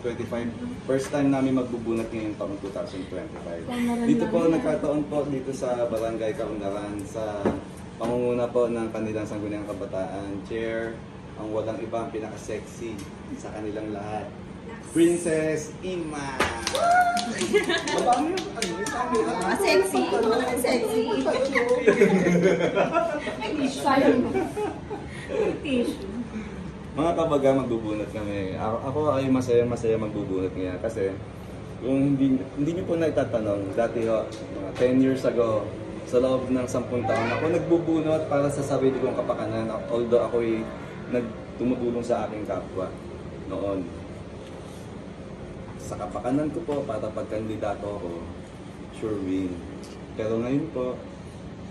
2025. First time namin magbubunot ngayong taong 2025. Dito po, nagkataon po dito sa Barangay Kaundaran sa pangunguna po ng kanilang Sangguniang Kabataan Chair, ang walang iba, ang pinaka-sexy sa kanilang lahat, Princess Ima! Mabang yun? Sexy? Sexy? Sayang mo. Tissue. Mga kabaga, magbubunot kami. Ako ay masaya magbubunot ngayon kasi kung hindi niyo po nagtatanong, dati ho, mga 10 years ago, sa loob ng 10 taon, ako nagbubunot para sa sarili kong kapakanan, although ako ay tumutulong sa aking kapwa noon. Sa kapakanan ko po, para pagkandidato ako, sure win. Pero ngayon po,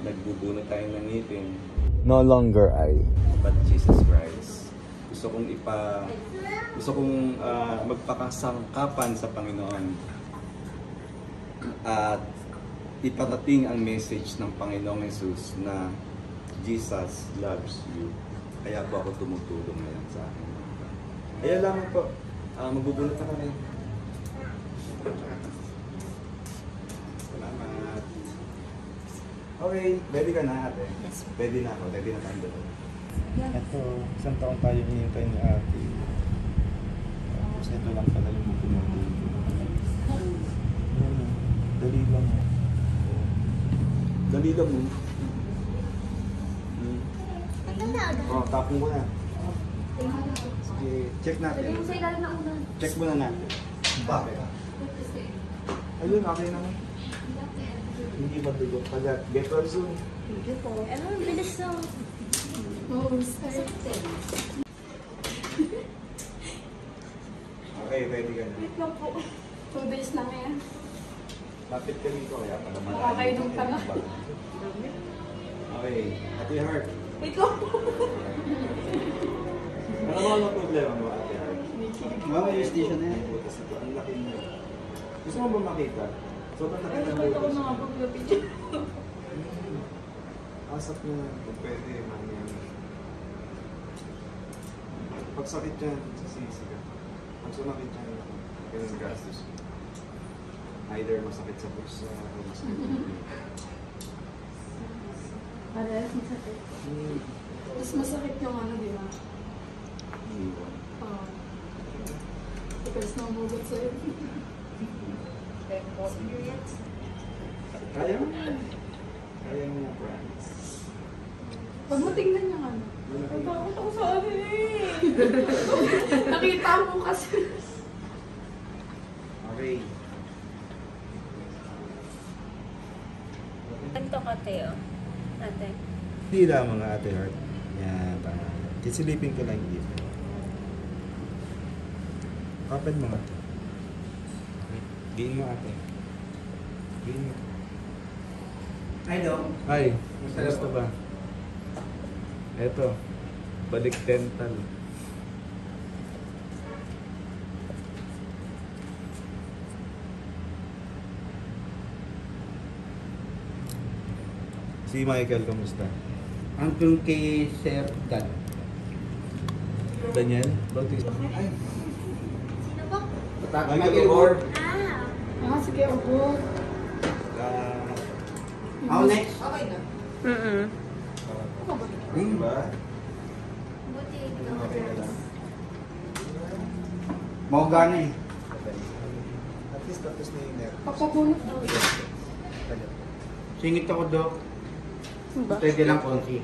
nagbubunot tayo ng ngipin. No longer I, but Jesus Christ. Gusto kong magpakasangkapan sa Panginoon at iparating ang message ng Panginoong Jesus na Jesus loves you. Kaya po ako tumutulong ngayon sa akin. Kaya lamang po, magbubunot na kami. Salamat. Okay, ready ka na ate? Yes. Ready na ako, ready na tayo dalawa. Ito, isang taon tayo hinihintay ni ate. Tapos ito lang pala yung bubunutin. Dali lang. Dali lang mo. Oh, tapong mo na. Sige, check natin. Check muna natin. Bakit? Ayun, okay naman. Hindi madugo. Pag get well soon. Ano, bilis na. Okay, ready ka na. Wait lang po. Bilis lang yan. Lapit ka dito kaya para malayo. Okay, nung tanga. Okay, Ate Heart. Wait lang po. Ano ba ang problema mo, Ate Heart? Mama, yung station na yan. Butas ito, ang laki mo. Gusto mo ba makita? Sobrang laki ng Nakita ko butas. na nga pag-video. Asap na kung pwede, mami. Pag sakit yan, sisisi ka. Pag sumakit yan, ganun gastos. Either masakit sa bulsa o masakit sa Parehas masakit. Mas masakit yung ano, di ba? iwan. Oo. Because namugot sa'yo. Kaya mo yan. Kaya mo yan, friends. Pag mo tingnan yung ano. Natakot ako sa ano eh. Nakita mo kasi. Okay. Ganito ka, Teo. Ate. Hindi lang mga ate heart. Yan, tama. Kisilipin ko lang dito. Kapag mo ate. Diin mo ate. Diin mo. Ay, Dok. Ay, gusto ba? Eto, balik dental. Si Michael, kamusta? Hanggang kay Sir Dan. Daniel, Bautista. Ay, Sino ba? Michael Board. Sige, upo. How next? Diba? Mau gana eh. At least tapos na yung nerve. Papabunot daw. Singit ako, Dok. Ba? Pwede lang konti.